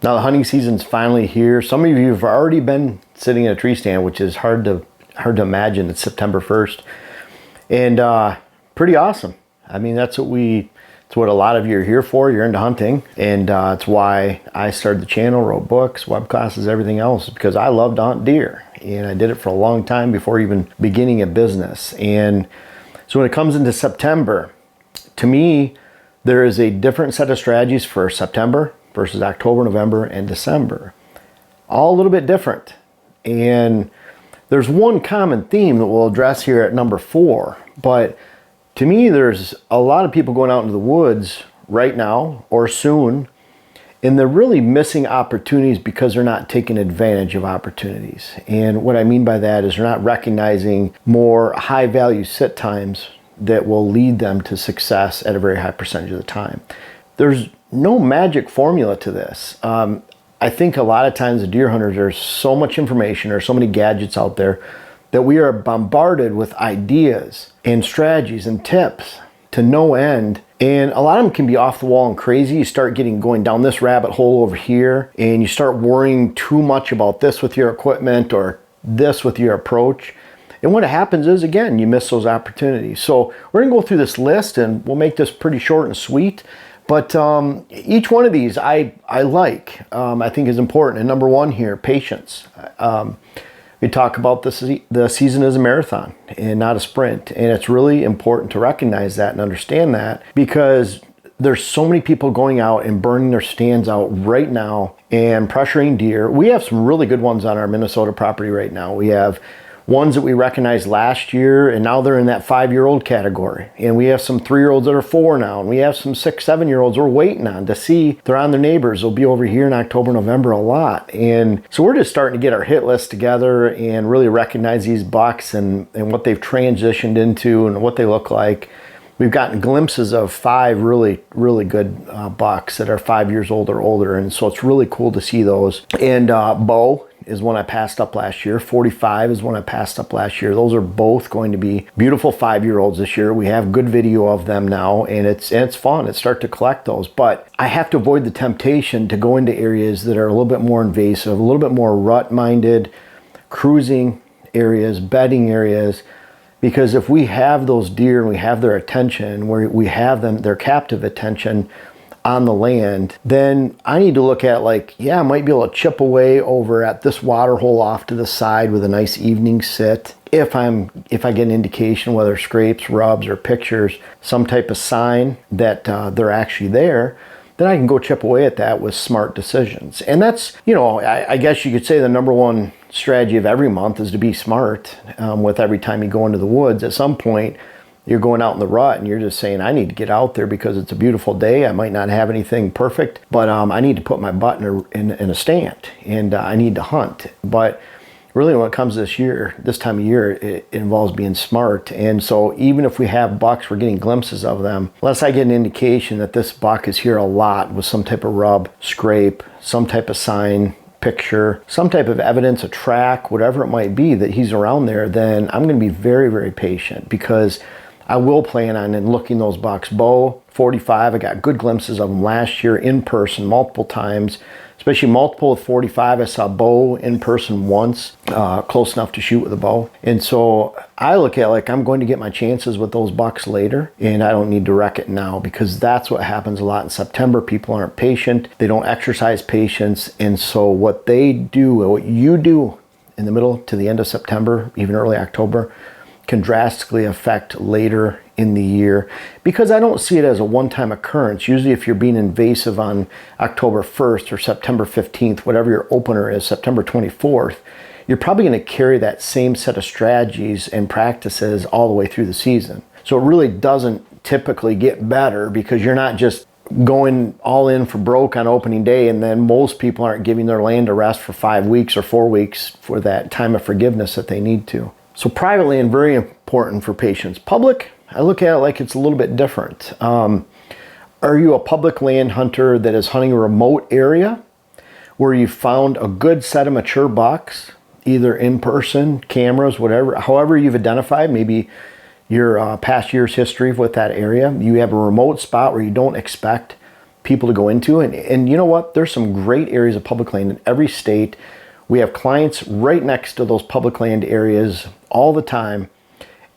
Now the hunting season's finally here. Some of you have already been sitting in a tree stand, which is hard to imagine. It's September 1st. And pretty awesome. I mean, it's what a lot of you are here for. You're into hunting. And it's why I started the channel, wrote books, web classes, everything else, because I love to hunt deer. And I did it for a long time before even beginning a business. And so when it comes into September, to me, there is a different set of strategies for September versus October, November, and December. All a little bit different. And there's one common theme that we'll address here at number 4. But to me, there's a lot of people going out into the woods right now or soon, and they're really missing opportunities because they're not taking advantage of opportunities. And what I mean by that is they're not recognizing more high-value sit times that will lead them to success at a very high percentage of the time. There's no magic formula to this. I think a lot of times the deer hunters, there's so much information, there's so many gadgets out there that we are bombarded with ideas and strategies and tips to no end. And a lot of them can be off the wall and crazy. You start going down this rabbit hole over here, and you start worrying too much about this with your equipment or this with your approach. And what happens is, again, you miss those opportunities. So we're gonna go through this list, and we'll make this pretty short and sweet. But each one of these I think is important. And number 1 here, patience. We talk about the season is a marathon and not a sprint. And it's really important to recognize that and understand that, because there's so many people going out and burning their stands out right now and pressuring deer. We have some really good ones on our Minnesota property right now. We have ones that we recognized last year, and now they're in that 5-year-old category. And we have some 3-year-olds that are 4 now, and we have some 6, 7-year-olds we're waiting on to see. They're on their neighbors. They'll be over here in October, November a lot. And so we're just starting to get our hit list together and really recognize these bucks and what they've transitioned into and what they look like. We've gotten glimpses of 5 really, really good bucks that are 5 years old or older, and so it's really cool to see those. And bow is one I passed up last year. 45 is one I passed up last year. Those are both going to be beautiful 5-year-olds this year. We have good video of them now, and it's fun. It's start to collect those. But I have to avoid the temptation to go into areas that are a little bit more invasive, a little bit more rut-minded, cruising areas, bedding areas. Because if we have those deer and we have their attention, we have their captive attention on the land, then I need to look at I might be able to chip away over at this water hole off to the side with a nice evening sit. If I get an indication, whether scrapes, rubs, or pictures, some type of sign that they're actually there, then I can go chip away at that with smart decisions. And that's, I guess you could say the number 1 strategy of every month is to be smart with every time you go into the woods. At some point, you're going out in the rut and you're just saying, I need to get out there because it's a beautiful day. I might not have anything perfect, but I need to put my butt in a stand, and I need to hunt. But really when it comes to this time of year, it involves being smart. And so even if we have bucks, we're getting glimpses of them. Unless I get an indication that this buck is here a lot with some type of rub, scrape, some type of sign, picture, some type of evidence, a track, whatever it might be that he's around there, then I'm going to be very, very patient, because I will plan on looking those bucks. Bow, 45, I got good glimpses of them last year in person multiple times, especially multiple with 45. I saw bow in person once, close enough to shoot with a bow. And so I look at I'm going to get my chances with those bucks later, and I don't need to wreck it now, because that's what happens a lot in September. People aren't patient. They don't exercise patience. And so what they do, what you do in the middle to the end of September, even early October, can drastically affect later in the year, because I don't see it as a one-time occurrence. Usually if you're being invasive on October 1st or September 15th, whatever your opener is, September 24th, you're probably going to carry that same set of strategies and practices all the way through the season. So it really doesn't typically get better, because you're not just going all in for broke on opening day, and then most people aren't giving their land a rest for 5 weeks or 4 weeks for that time of forgiveness that they need to. So privately, and very important for patients. Public, I look at it like it's a little bit different. Are you a public land hunter that is hunting a remote area where you found a good set of mature bucks, either in person, cameras, whatever, however you've identified, maybe your past year's history with that area. You have a remote spot where you don't expect people to go into. And you know what? There's some great areas of public land in every state. We have clients right next to those public land areas all the time.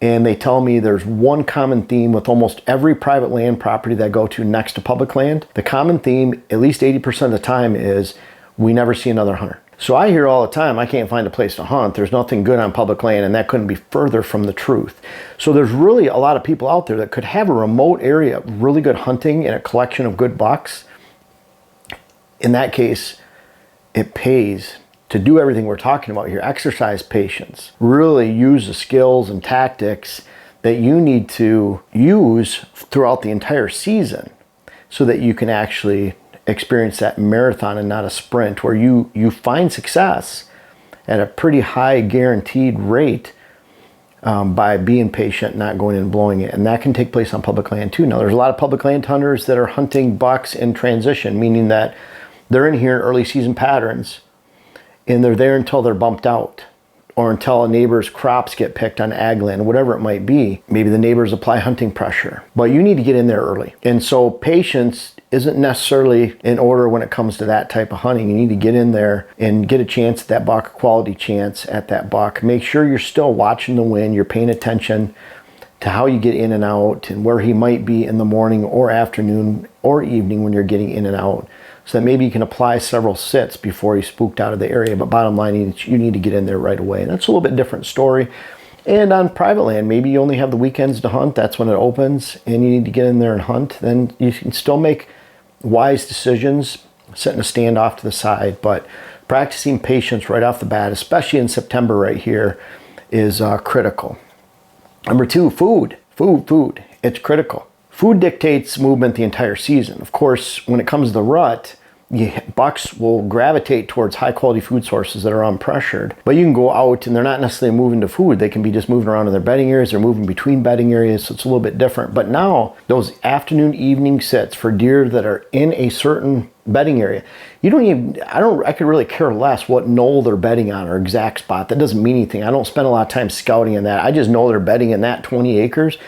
And they tell me there's one common theme with almost every private land property that I go to next to public land. The common theme, at least 80% of the time, is we never see another hunter. So I hear all the time, I can't find a place to hunt. There's nothing good on public land, and that couldn't be further from the truth. So there's really a lot of people out there that could have a remote area, really good hunting and a collection of good bucks. In that case, it pays to do everything we're talking about here. Exercise patience. Really use the skills and tactics that you need to use throughout the entire season so that you can actually experience that marathon and not a sprint, where you find success at a pretty high guaranteed rate by being patient, not going and blowing it. And that can take place on public land too. Now, there's a lot of public land hunters that are hunting bucks in transition, meaning that they're in here in early season patterns and they're there until they're bumped out, or until a neighbor's crops get picked on ag land, whatever it might be. Maybe the neighbors apply hunting pressure, but you need to get in there early. And so patience isn't necessarily in order when it comes to that type of hunting. You need to get in there and get a chance at that buck, a quality chance at that buck. Make sure you're still watching the wind, you're paying attention to how you get in and out and where he might be in the morning or afternoon or evening when you're getting in and out, so that maybe you can apply several sits before he's spooked out of the area. But bottom line, you need to get in there right away. And that's a little bit different story. And on private land, maybe you only have the weekends to hunt. That's when it opens and you need to get in there and hunt. Then you can still make wise decisions, setting a stand off to the side. But practicing patience right off the bat, especially in September right here, is critical. Number two, food. Food. It's critical. Food dictates movement the entire season. Of course, when it comes to the rut, bucks will gravitate towards high quality food sources that are unpressured. But you can go out and they're not necessarily moving to food. They can be just moving around in their bedding areas. They're moving between bedding areas, so it's a little bit different. But now, those afternoon, evening sits for deer that are in a certain bedding area, I could really care less what knoll they're bedding on or exact spot. That doesn't mean anything. I don't spend a lot of time scouting in that. I just know they're bedding in that 20 acres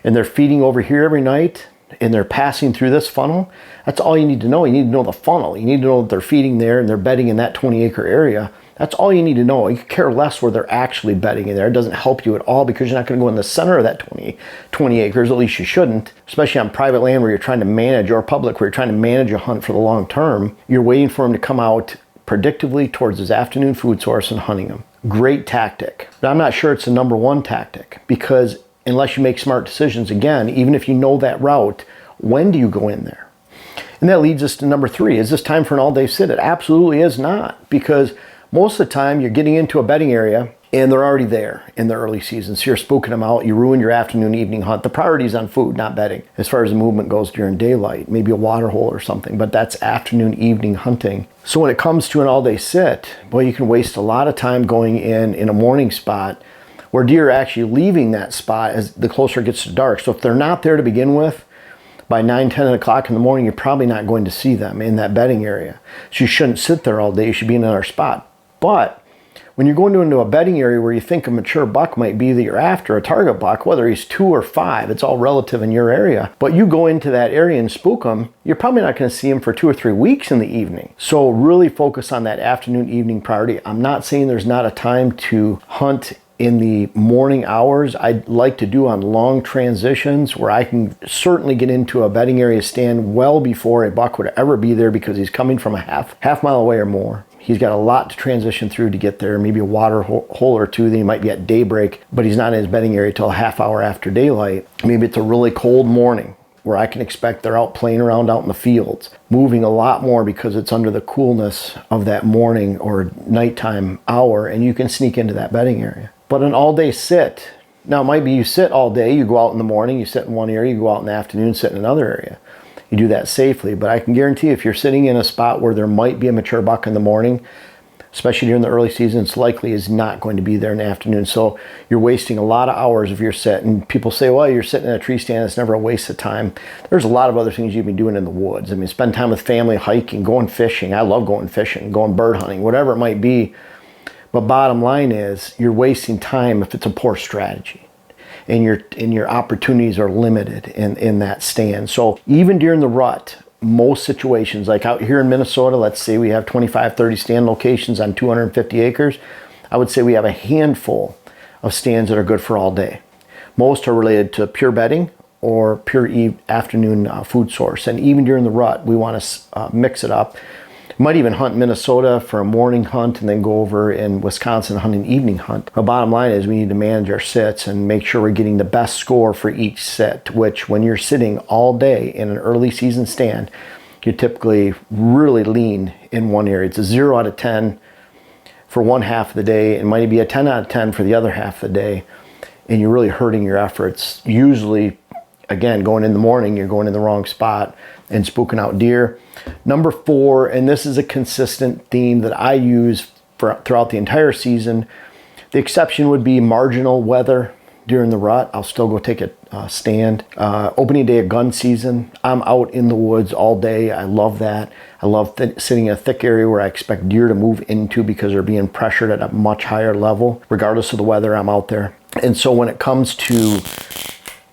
and they're feeding over here every night and they're passing through this funnel. That's all you need to know. You need to know the funnel. You need to know that they're feeding there and they're bedding in that 20-acre area. That's all you need to know. You can care less where they're actually bedding in there. It doesn't help you at all because you're not going to go in the center of that 20 acres. At least you shouldn't, especially on private land where you're trying to manage, or public where you're trying to manage a hunt for the long term. You're waiting for him to come out predictably towards his afternoon food source and hunting him. Great tactic. But I'm not sure it's the number one tactic, because unless you make smart decisions, again, even if you know that route, when do you go in there? And that leads us to number three. Is this time for an all-day sit? It absolutely is not, because most of the time you're getting into a bedding area and they're already there in the early season. So you're spooking them out. You ruin your afternoon, evening hunt. The priority is on food, not bedding. As far as the movement goes during daylight, maybe a water hole or something, but that's afternoon, evening hunting. So when it comes to an all-day sit, boy, you can waste a lot of time going in a morning spot where deer are actually leaving that spot as the closer it gets to dark. So if they're not there to begin with, by 9, 10 o'clock in the morning, you're probably not going to see them in that bedding area. So you shouldn't sit there all day. You should be in another spot. But when you're going into a bedding area where you think a mature buck might be that you're after, a target buck, whether he's 2 or 5, it's all relative in your area. But you go into that area and spook him, you're probably not going to see him for 2 or 3 weeks in the evening. So really focus on that afternoon, evening priority. I'm not saying there's not a time to hunt in the morning hours. I'd like to do on long transitions where I can certainly get into a bedding area stand well before a buck would ever be there, because he's coming from a half mile away or more. He's got a lot to transition through to get there, maybe a water hole or two. Then he might be at daybreak, but he's not in his bedding area till a half hour after daylight. Maybe it's a really cold morning where I can expect they're out playing around out in the fields, moving a lot more because it's under the coolness of that morning or nighttime hour, and you can sneak into that bedding area. But an all-day sit, now it might be you sit all day, you go out in the morning, you sit in one area, you go out in the afternoon, sit in another area. You do that safely, but I can guarantee if you're sitting in a spot where there might be a mature buck in the morning, especially during the early season, it's likely is not going to be there in the afternoon. So you're wasting a lot of hours of your sit. And people say, well, you're sitting in a tree stand, it's never a waste of time. There's a lot of other things you can be doing in the woods. I mean, spend time with family, hiking, going fishing. I love going fishing, going bird hunting, whatever it might be. But bottom line is you're wasting time if it's a poor strategy. And your opportunities are limited in that stand. So even during the rut, most situations, like out here in Minnesota, let's say we have 25, 30 stand locations on 250 acres. I would say we have a handful of stands that are good for all day. Most are related to pure bedding or pure afternoon food source. And even during the rut, we want to mix it up. Might even hunt Minnesota for a morning hunt and then go over in Wisconsin and hunt an evening hunt. The bottom line is we need to manage our sits and make sure we're getting the best score for each sit, which when you're sitting all day in an early season stand, you're typically really lean in one area. It's a 0 out of 10 for one half of the day. It might be a 10 out of 10 for the other half of the day. And you're really hurting your efforts. Usually, again, going in the morning, you're going in the wrong spot and spooking out deer. Number 4, and this is a consistent theme that I use throughout the entire season. The exception would be marginal weather during the rut. I'll still go take a stand. Opening day of gun season, I'm out in the woods all day. I love that. I love sitting in a thick area where I expect deer to move into because they're being pressured at a much higher level. Regardless of the weather, I'm out there. And so when it comes to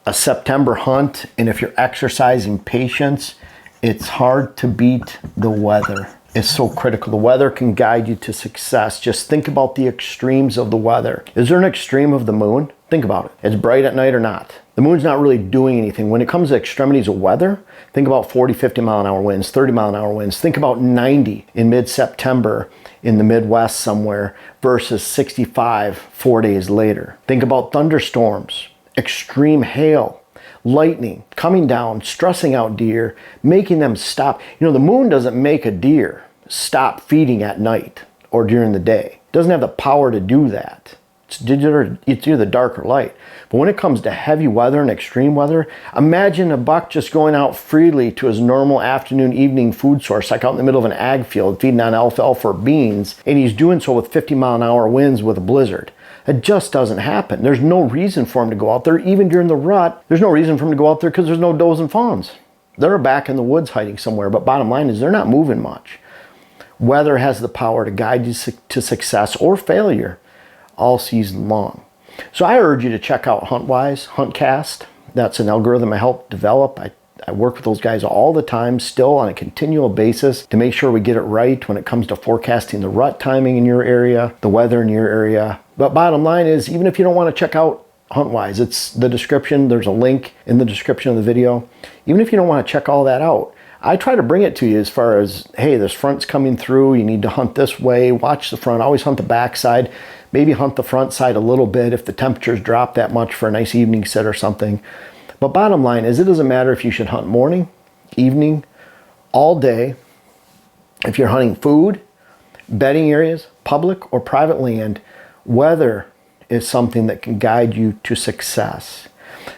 a September hunt, and if you're exercising patience, it's hard to beat the weather. It's so critical. The weather can guide you to success. Just think about the extremes of the weather. Is there an extreme of the moon? Think about it. It's bright at night or not. The moon's not really doing anything. When it comes to extremities of weather, think about 40, 50 mile an hour winds, 30 mile an hour winds. Think about 90 in mid-September in the Midwest somewhere versus 65 4 days later. Think about thunderstorms, extreme hail, lightning coming down, stressing out deer, making them stop. You know, the moon doesn't make a deer stop feeding at night or during the day. It doesn't have the power to do that. It's either dark or light. But when it comes to heavy weather and extreme weather, imagine a buck just going out freely to his normal afternoon, evening food source, like out in the middle of an ag field, feeding on alfalfa or beans, and he's doing so with 50 mile an hour winds with a blizzard. It just doesn't happen. There's no reason for him to go out there. Even during the rut, there's no reason for him to go out there because there's no does and fawns. They're back in the woods hiding somewhere, but bottom line is they're not moving much. Weather has the power to guide you to success or failure all season long. So I urge you to check out HuntCast. That's an algorithm I helped develop. I work with those guys all the time, still on a continual basis to make sure we get it right when it comes to forecasting the rut timing in your area, the weather in your area. But bottom line is, even if you don't want to check out HuntWise, it's the description. There's a link in the description of the video. Even if you don't want to check all that out, I try to bring it to you as far as, hey, this front's coming through. You need to hunt this way. Watch the front. Always hunt the back side. Maybe hunt the front side a little bit if the temperatures drop that much for a nice evening sit or something. But bottom line is, it doesn't matter if you should hunt morning, evening, all day. If you're hunting food, bedding areas, public or private land, weather is something that can guide you to success.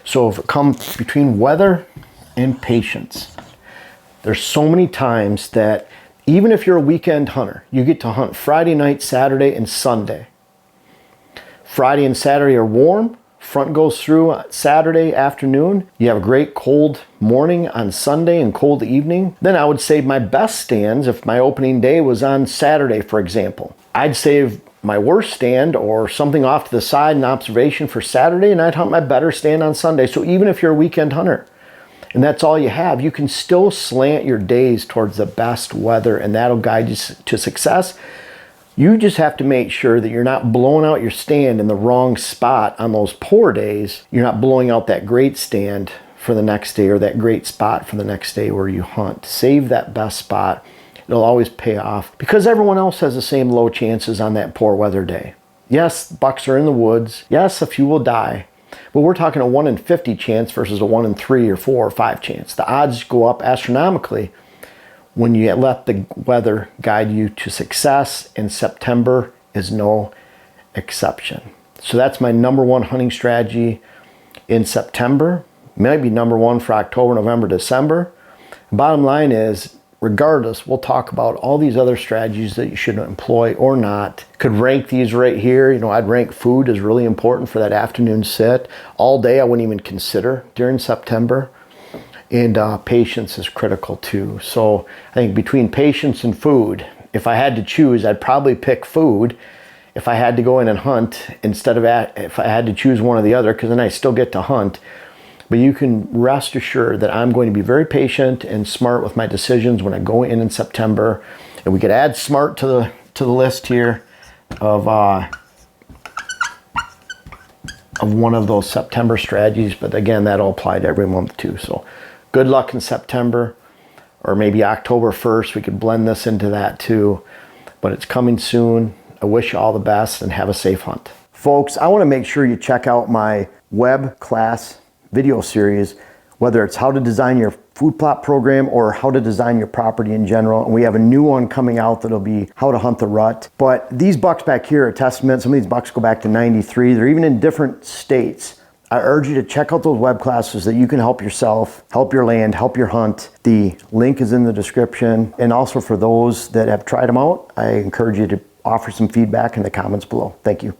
So if it comes between weather and patience, there's so many times that even if you're a weekend hunter, you get to hunt Friday night, Saturday, and Sunday. Friday and Saturday are warm. Front goes through Saturday afternoon. You have a great cold morning on Sunday and cold evening. Then I would save my best stands if my opening day was on Saturday, for example. I'd save my worst stand or something off to the side in observation for Saturday, and I'd hunt my better stand on Sunday. So even if you're a weekend hunter and that's all you have, you can still slant your days towards the best weather, and that'll guide you to success. You just have to make sure that you're not blowing out your stand in the wrong spot on those poor days. You're not blowing out that great stand for the next day or that great spot for the next day where you hunt. Save that best spot. It'll always pay off because everyone else has the same low chances on that poor weather day. Yes, bucks are in the woods. Yes, a few will die. But we're talking a 1 in 50 chance versus a 1 in 3 or 4 or 5 chance. The odds go up astronomically when you let the weather guide you to success, and September is no exception. So that's my number one hunting strategy in September. Might be number one for October, November, December. Bottom line is, regardless, we'll talk about all these other strategies that you should employ or not. Could rank these right here. You know, I'd rank food as really important for that afternoon sit. All day I wouldn't even consider during September. And patience is critical too. So I think between patience and food, if I had to choose, I'd probably pick food if I had to go in and hunt instead of if I had to choose one or the other, because then I still get to hunt. But you can rest assured that I'm going to be very patient and smart with my decisions when I go in September. And we could add smart to the list here of one of those September strategies. But again, that'll apply to every month too. So good luck in September, or maybe October 1st. We could blend this into that too. But it's coming soon. I wish you all the best and have a safe hunt. Folks, I want to make sure you check out my web class video series, whether it's how to design your food plot program or how to design your property in general. And we have a new one coming out that'll be how to hunt the rut. But these bucks back here are a testament. Some of these bucks go back to 93. They're even in different states. I urge you to check out those web classes that you can help yourself, help your land, help your hunt. The link is in the description. And also for those that have tried them out, I encourage you to offer some feedback in the comments below. Thank you.